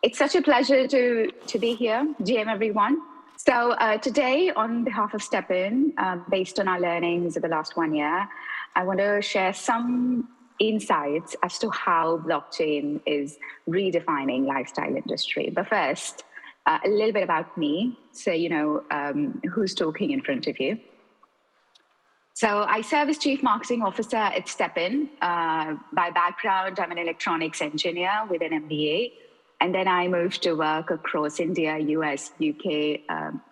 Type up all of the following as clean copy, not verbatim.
It's such a pleasure to be here. GM, everyone. So today, on behalf of STEPN, based on our learnings of the last 1 year, I want to share some insights as to how blockchain is redefining lifestyle industry. But first, a little bit about me, so you know who's talking in front of you. So I serve as Chief Marketing Officer at STEPN. By background, I'm an electronics engineer with an MBA. And then I moved to work across India, US, UK,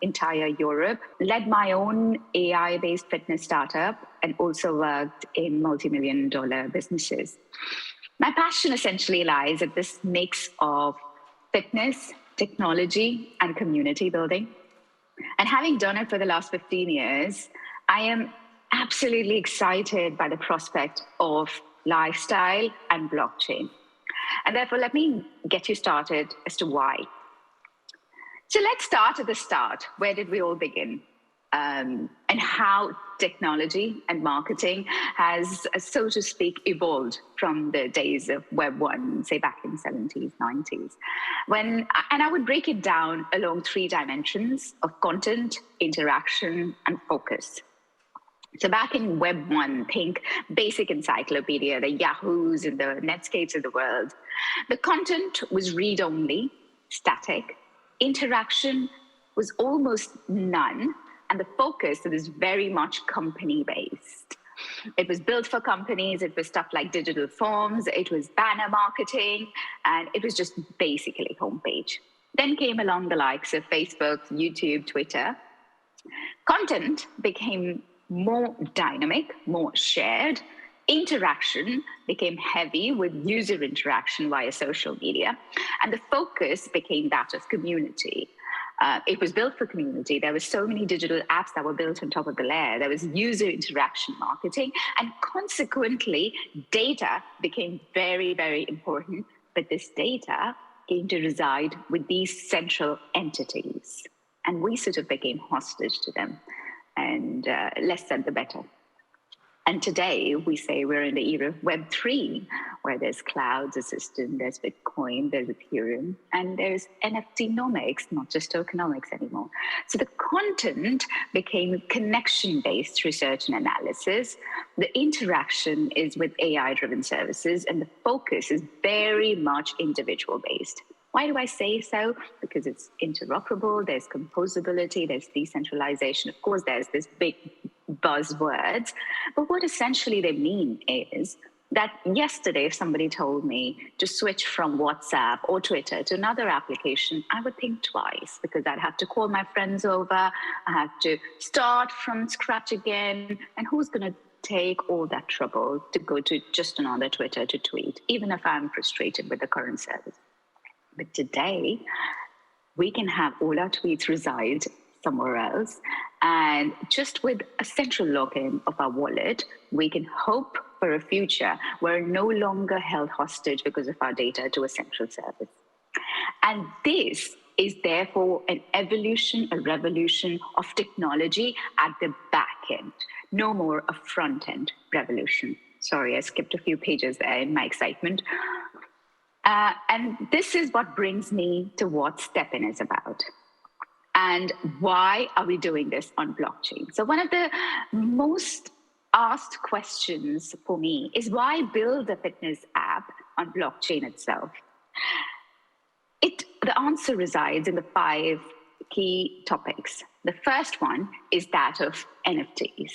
entire Europe, led my own AI-based fitness startup, and also worked in multi-million-dollar businesses. My passion essentially lies at this mix of fitness, technology, and community building. And having done it for the last 15 years, I am absolutely excited by the prospect of lifestyle and blockchain. And therefore, let me get you started as to why. So let's start at the start. Where did we all begin? And how technology and marketing has, so to speak, evolved from the days of Web 1, say back in the 70s, 90s. And I would break it down along 3 dimensions of content, interaction, and focus. So back in Web 1, think basic encyclopedia, the Yahoos and the Netscapes of the world. The content was read-only, static. Interaction was almost none, and the focus was very much company-based. It was built for companies. It was stuff like digital forms. It was banner marketing, and it was just basically homepage. Then came along the likes of Facebook, YouTube, Twitter. Content became more dynamic, more shared. Interaction became heavy with user interaction via social media, and the focus became that of community. It was built for community. There were so many digital apps that were built on top of the layer. There was user interaction marketing, and consequently, data became very, very important. But this data came to reside with these central entities, and we sort of became hostage to them. And less said, the better. And today we say we're in the era of Web 3, where there's clouds, there's system, there's Bitcoin, there's Ethereum, and there's NFT-nomics, not just tokenomics anymore. So the content became connection-based research and analysis. The interaction is with AI-driven services, and the focus is very much individual-based. Why do I say so? Because it's interoperable, there's composability, there's decentralization. Of course, there's this big buzzwords, but what essentially they mean is that yesterday, if somebody told me to switch from WhatsApp or Twitter to another application, I would think twice, because I'd have to call my friends over, I have to start from scratch again, and who's going to take all that trouble to go to just another Twitter to tweet, even if I'm frustrated with the current service. But today, we can have all our tweets reside somewhere else. And just with a central login of our wallet, we can hope for a future where we're no longer held hostage because of our data to a central service. And this is therefore an evolution, a revolution of technology at the back end, no more a front end revolution. Sorry, I skipped a few pages there in my excitement. And this is what brings me to what STEPN is about. And why are we doing this on blockchain? So one of the most asked questions for me is, why build a fitness app on blockchain itself? The answer resides in the 5 key topics. The first one is that of NFTs.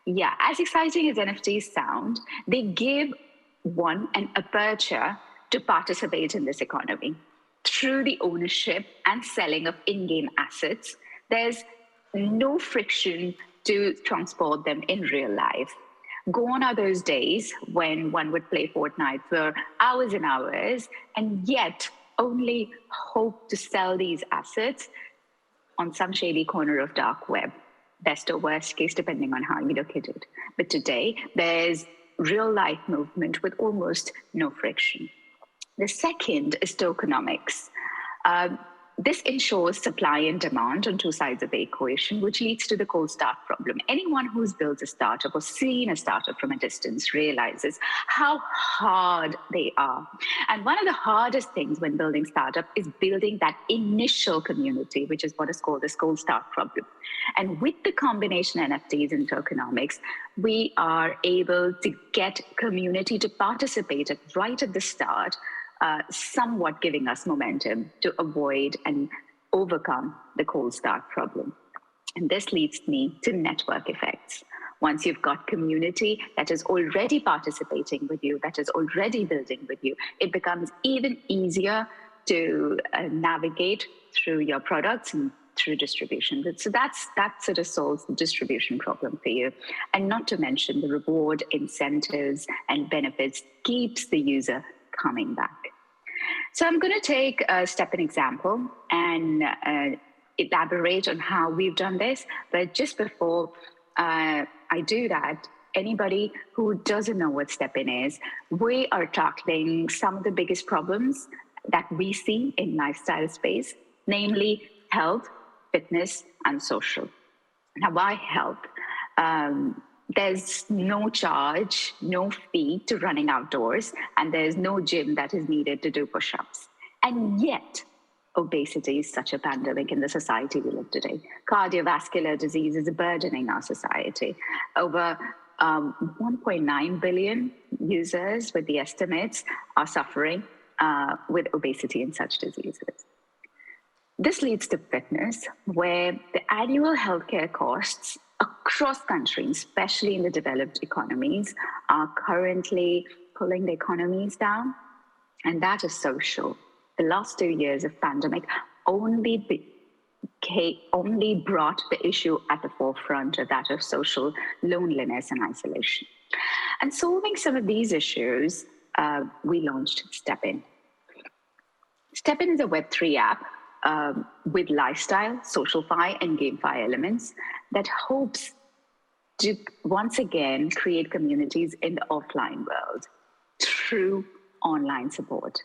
Yeah, as exciting as NFTs sound, they give one an aperture to participate in this economy. Through the ownership and selling of in-game assets, there's no friction to transport them in real life. Gone are those days when one would play Fortnite for hours and hours, and yet only hope to sell these assets on some shady corner of dark web. Best or worst case, depending on how you look at it. But today, there's real life movement with almost no friction. The second is tokenomics. This ensures supply and demand on two sides of the equation, which leads to the cold start problem. Anyone who's built a startup or seen a startup from a distance realizes how hard they are. And one of the hardest things when building startup is building that initial community, which is what is called this cold start problem. And with the combination NFTs and tokenomics, we are able to get community to participate right at the start, somewhat giving us momentum to avoid and overcome the cold start problem. And this leads me to network effects. Once you've got community that is already participating with you, that is already building with you, it becomes even easier to navigate through your products and through distribution. So that sort of solves the distribution problem for you. And not to mention the reward, incentives, and benefits keeps the user coming back. So I'm going to take a STEPN example and elaborate on how we've done this. But just before I do that, anybody who doesn't know what STEPN is, we are tackling some of the biggest problems that we see in lifestyle space, namely health, fitness, and social. Now, why health? There's no charge, no fee to running outdoors, and there's no gym that is needed to do push-ups. And yet, obesity is such a pandemic in the society we live today. Cardiovascular disease is burdening our society. Over 1.9 billion users, with the estimates, are suffering with obesity and such diseases. This leads to fitness, where the annual healthcare costs across countries, especially in the developed economies, are currently pulling the economies down, and that is social. The last 2 years of pandemic only brought the issue at the forefront of that of social loneliness and isolation. And solving some of these issues, we launched STEPN. STEPN is a Web3 app with lifestyle, socialify, and gamify elements that hopes to once again create communities in the offline world through online support.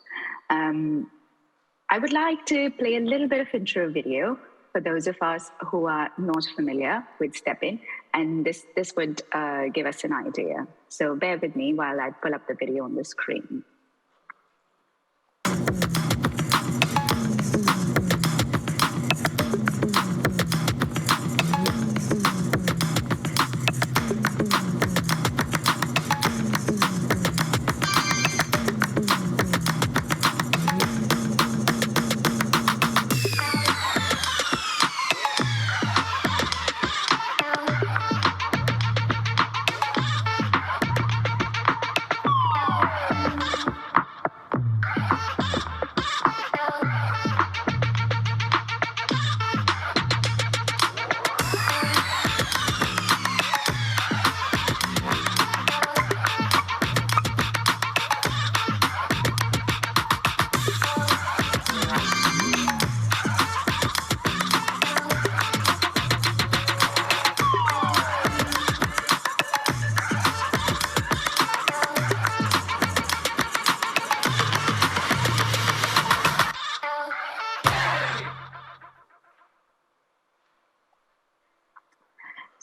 I would like to play a little bit of intro video for those of us who are not familiar with STEPN, and this would give us an idea. So bear with me while I pull up the video on the screen.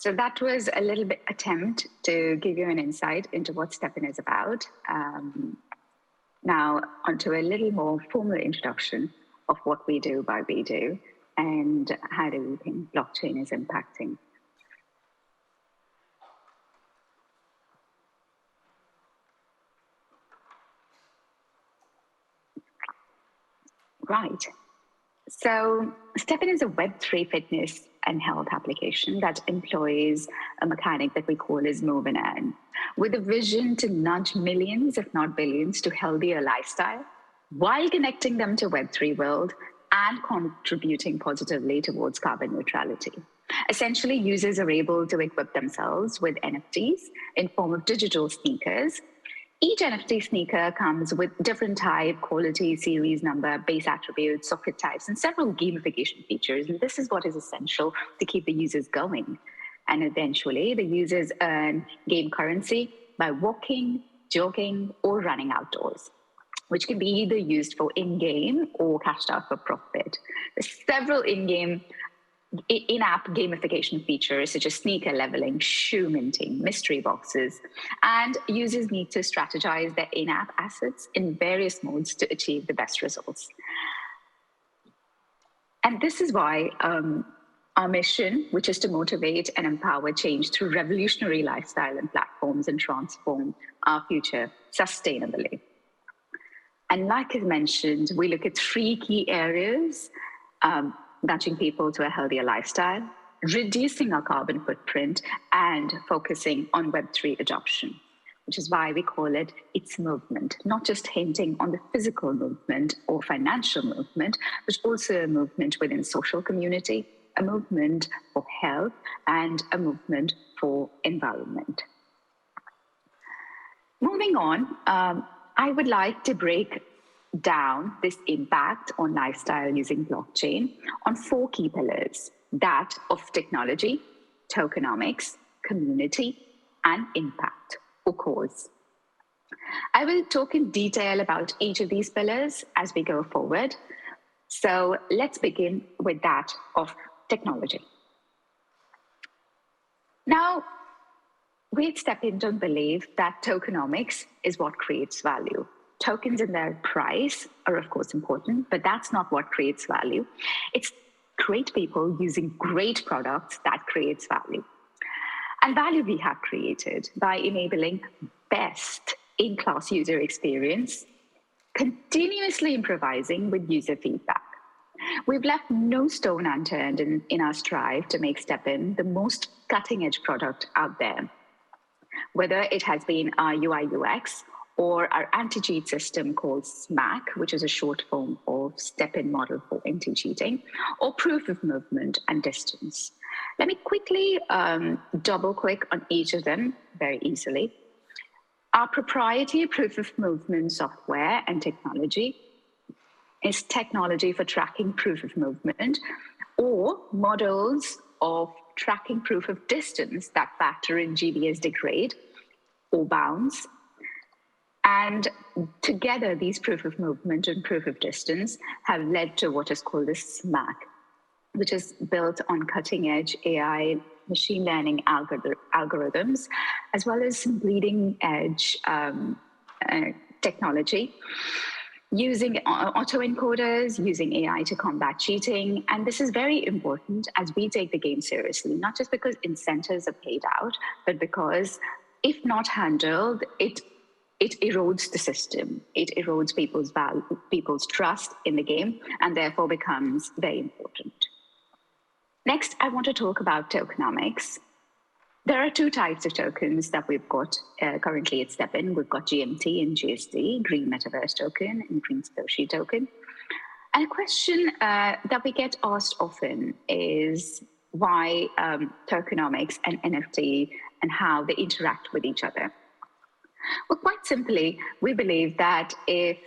So that was a little bit attempt to give you an insight into what STEPN is about. Now onto a little more formal introduction of what we do, why we do, and how do we think blockchain is impacting. Right. So STEPN is a Web3 fitness and health application that employs a mechanic that we call as move and earn, with a vision to nudge millions, if not billions, to healthier lifestyle, while connecting them to Web3 world and contributing positively towards carbon neutrality. Essentially, users are able to equip themselves with NFTs in form of digital sneakers. Each NFT sneaker comes with different type, quality, series number, base attributes, socket types, and several gamification features. And this is what is essential to keep the users going. And eventually, the users earn game currency by walking, jogging, or running outdoors. which can be either used for in-game or cashed out for profit. There's several in-app gamification features such as sneaker leveling, shoe minting, mystery boxes, and users need to strategize their in-app assets in various modes to achieve the best results. And this is why our mission, which is to motivate and empower change through revolutionary lifestyle and platforms and transform our future sustainably. And like I mentioned, we look at 3 key areas: nudging people to a healthier lifestyle, reducing our carbon footprint, and focusing on Web3 adoption, which is why we call it It's Movement, not just hinting on the physical movement or financial movement, but also a movement within social community, a movement for health, and a movement for environment. Moving on, I would like to break down this impact on lifestyle using blockchain on 4 key pillars: that of technology, tokenomics, community, and impact or cause. I will talk in detail about each of these pillars as we go forward. So let's begin with that of technology. Now, we at STEPN don't believe that tokenomics is what creates value. Tokens and their price are, of course, important, but that's not what creates value. It's great people using great products that creates value. And value we have created by enabling best in-class user experience, continuously improvising with user feedback. We've left no stone unturned in our strive to make STEPN the most cutting-edge product out there. Whether it has been our UI UX or our anti-cheat system called SMAC, which is a short form of STEPN model for anti-cheating, or proof of movement and distance. Let me quickly double-click on each of them very easily. Our proprietary proof of movement software and technology is technology for tracking proof of movement, or models of tracking proof of distance that factor in GBS degrade or bounds. And together, these proof of movement and proof of distance have led to what is called a SMAC, which is built on cutting-edge AI machine learning algorithms, as well as some bleeding-edge technology, using autoencoders, using AI to combat cheating. And this is very important as we take the game seriously, not just because incentives are paid out, but because if not handled, it erodes the system. It erodes people's trust in the game, and therefore becomes very important. Next, I want to talk about tokenomics. There are 2 types of tokens that we've got currently at STEPN. We've got GMT and GST, Green Metaverse Token and Green Satoshi Token. And a question that we get asked often is why tokenomics and NFT and how they interact with each other. Well, quite simply, we believe that if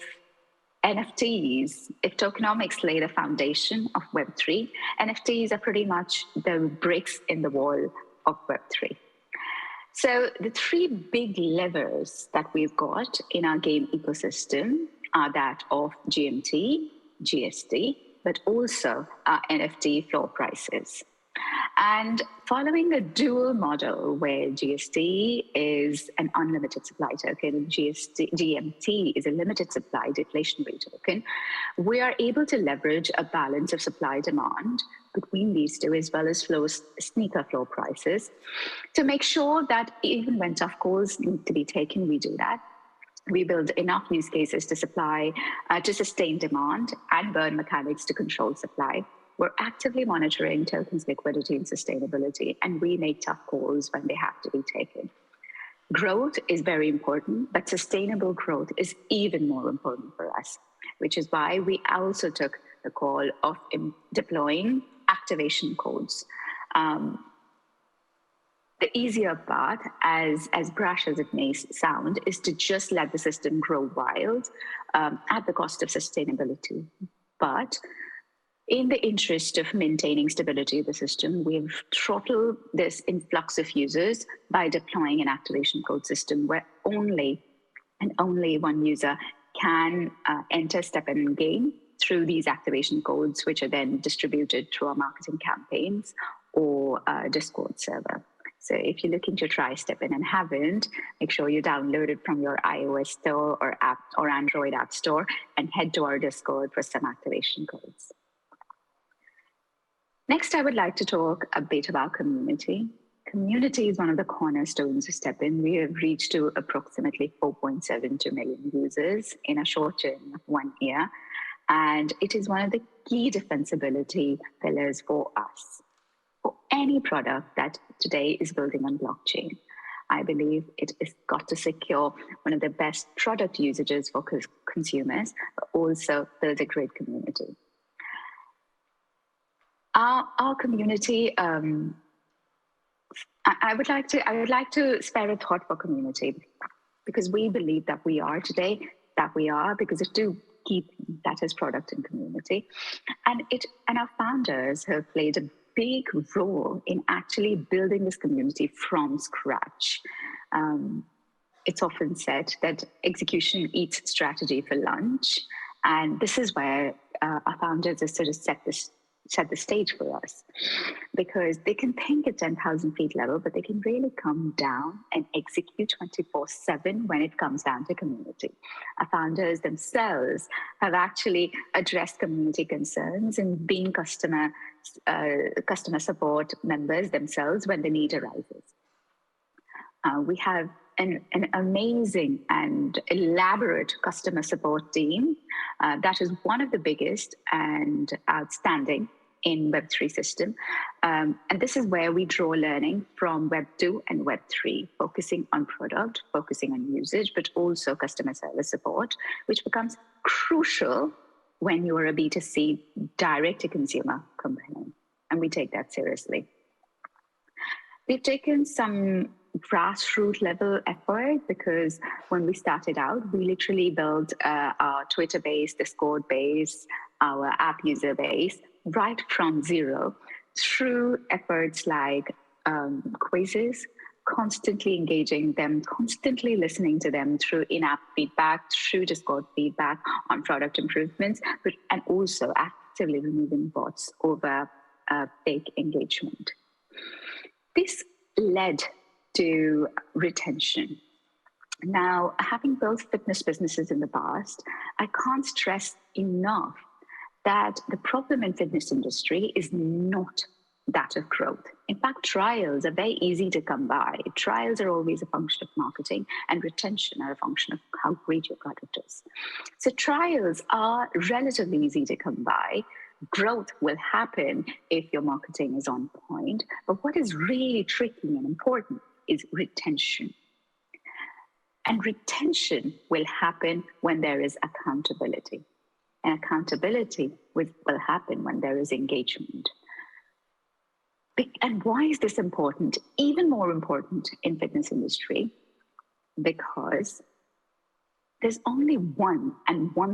tokenomics lay the foundation of Web3, NFTs are pretty much the bricks in the wall of Web3. So the 3 big levers that we've got in our game ecosystem are that of GMT, GST, but also our NFT floor prices. And following a dual model where GST is an unlimited supply token and GMT is a limited supply deflationary token, we are able to leverage a balance of supply demand between these 2, as well as sneaker floor prices, to make sure that even when tough calls need to be taken, we do that. We build enough use cases to sustain demand and burn mechanics to control supply. We're actively monitoring tokens' liquidity and sustainability, and we make tough calls when they have to be taken. Growth is very important, but sustainable growth is even more important for us, which is why we also took the call of deploying activation codes. The easier path, as brash as it may sound, is to just let the system grow wild at the cost of sustainability. But in the interest of maintaining stability of the system, we've throttled this influx of users by deploying an activation code system where only one user can enter STEPN game through these activation codes, which are then distributed through our marketing campaigns or Discord server. So if you're looking to try STEPN and haven't, make sure you download it from your iOS store or app or Android app store and head to our Discord for some activation codes. Next, I would like to talk a bit about community. Community is one of the cornerstones of STEPN. We have reached to approximately 4.72 million users in a short journey of 1 year. And it is one of the key defensibility pillars for us. For any product that today is building on blockchain, I believe it has got to secure one of the best product usages for consumers, but also build a great community. Our community, I would like to spare a thought for community, because we believe that we are today, because of two key things, that is product and community. And our founders have played a big role in actually building this community from scratch. It's often said that execution eats strategy for lunch. And this is where our founders have sort of set the stage for us, because they can think at 10,000 feet level, but they can really come down and execute 24/7 when it comes down to community. Our founders themselves have actually addressed community concerns and being customer support members themselves when the need arises. We have an amazing and elaborate customer support team that is one of the biggest and outstanding in Web3 system. And this is where we draw learning from Web2 and Web3, focusing on product, focusing on usage, but also customer service support, which becomes crucial when you are a B2C direct-to-consumer company. And we take that seriously. We've taken some grassroots level effort, because when we started out, we literally built our Twitter base, Discord base, our app user base right from zero through efforts like quizzes, constantly engaging them, constantly listening to them through in-app feedback, through Discord feedback on product improvements, and also actively removing bots over fake engagement. This led to retention. Now, having built fitness businesses in the past, I can't stress enough that the problem in fitness industry is not that of growth. In fact, trials are very easy to come by. Trials are always a function of marketing, and retention are a function of how great your product is. So trials are relatively easy to come by. Growth will happen if your marketing is on point. But what is really tricky and important is retention. And retention will happen when there is accountability. And accountability will happen when there is engagement. And why is this important? Even more important in fitness industry, because there's only one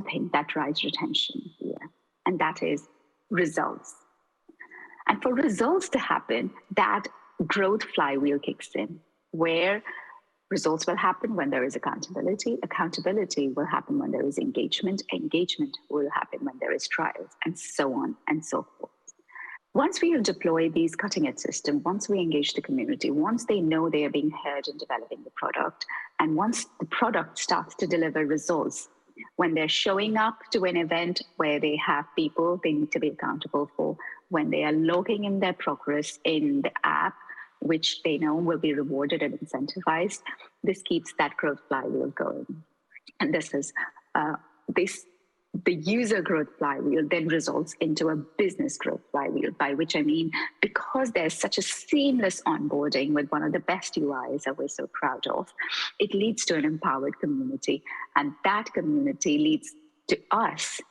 thing that drives retention here, and that is results. And for results to happen, that growth flywheel kicks in, where results will happen when there is accountability. Accountability will happen when there is engagement. Engagement will happen when there is trials, and so on and so forth. Once we have deployed these cutting-edge systems, once we engage the community, once they know they are being heard in developing the product, and once the product starts to deliver results, when they're showing up to an event where they have people they need to be accountable for, when they are logging in their progress in the app, which they know will be rewarded and incentivized, this keeps that growth flywheel going. And this is the user growth flywheel then results into a business growth flywheel, by which I mean, because there's such a seamless onboarding with one of the best UIs that we're so proud of, it leads to an empowered community. And that community leads to us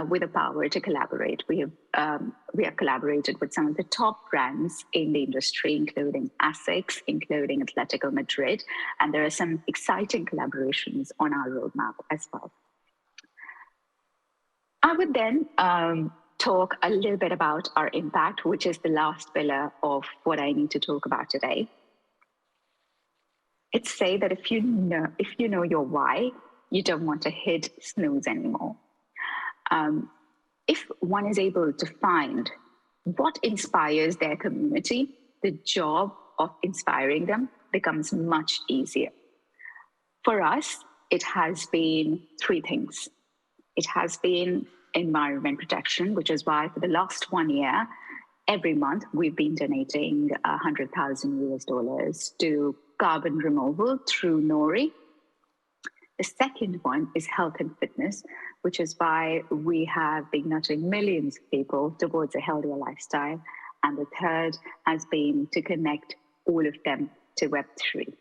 with the power to collaborate. We have collaborated with some of the top brands in the industry, including ASICS, including Atletico Madrid, and there are some exciting collaborations on our roadmap as well. I would then talk a little bit about our impact, which is the last pillar of what I need to talk about today. It's say that if you know your why, you don't want to hit snooze anymore. If one is able to find what inspires their community, the job of inspiring them becomes much easier. For us, it has been three things. It has been environment protection, which is why for the last 1 year, every month we've been donating $100,000 to carbon removal through Nori. The second one is health and fitness, which is why we have been nurturing millions of people towards a healthier lifestyle. And the third has been to connect all of them to Web3.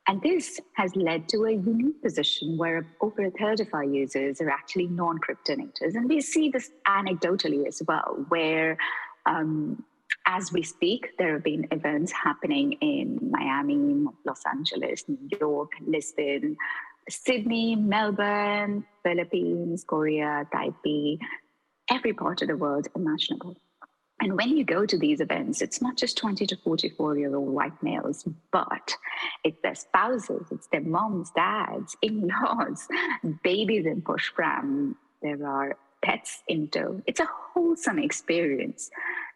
And this has led to a unique position where over a third of our users are actually non-crypto natives. And we see this anecdotally as well, where as we speak, there have been events happening in Miami, Los Angeles, New York, Lisbon, Sydney, Melbourne, Philippines, Korea, Taipei, every part of the world imaginable. And when you go to these events, it's not just 20 to 44-year-old white males, but it's their spouses, it's their moms, dads, in-laws, babies in pushpram. There are pets in tow. It's a wholesome experience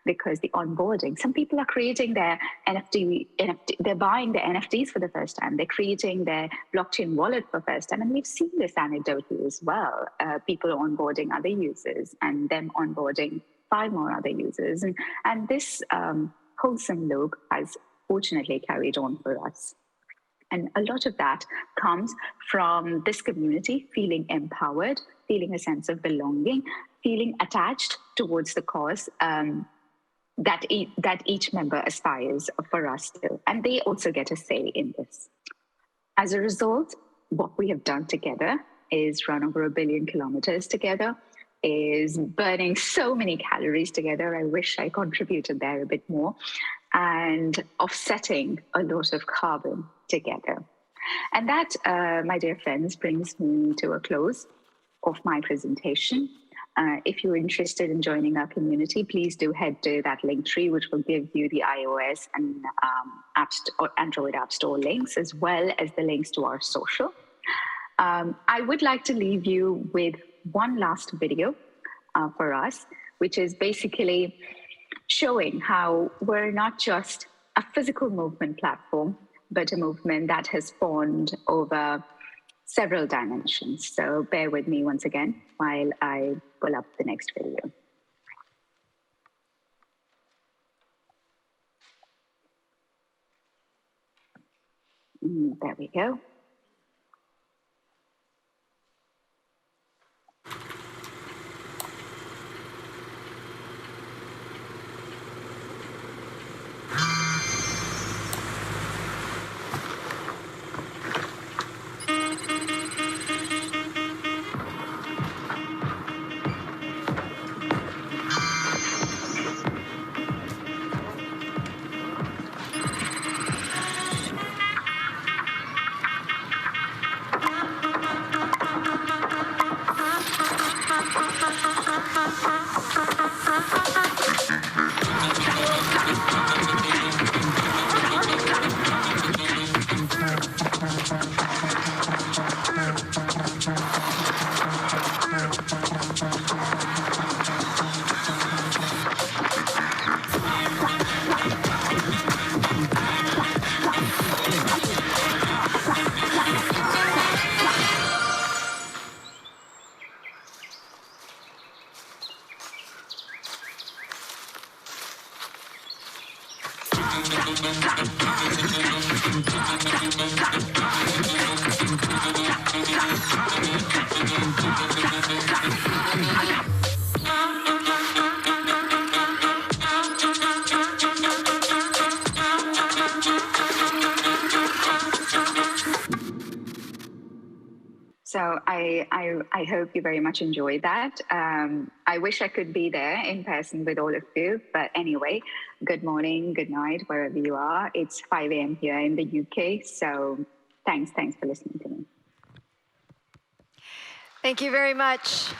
because the onboarding, some people are creating their NFT, they're buying their NFTs for the first time. They're creating their blockchain wallet for the first time. And we've seen this anecdotally as well. People onboarding other users and them onboarding 5 more other users. And this wholesome loop has fortunately carried on for us. And a lot of that comes from this community feeling empowered, feeling a sense of belonging, feeling attached towards the cause that each member aspires for us to. And they also get a say in this. As a result, what we have done together is run over 1 billion kilometers together, is burning so many calories together. I wish I contributed there a bit more, and offsetting a lot of carbon together. And that, my dear friends, brings me to a close of my presentation. If you're interested in joining our community, please do head to that link tree, which will give you the iOS and Android App Store links, as well as the links to our social. I would like to leave you with one last video for us, which is basically showing how we're not just a physical movement platform, but a movement that has spawned over several dimensions. So bear with me once again while I pull up the next video. There we go. So I hope you very much enjoyed that. I wish I could be there in person with all of you, but anyway, good morning, good night, wherever you are. It's 5 a.m. here in the UK, so thanks for listening to me. Thank you very much.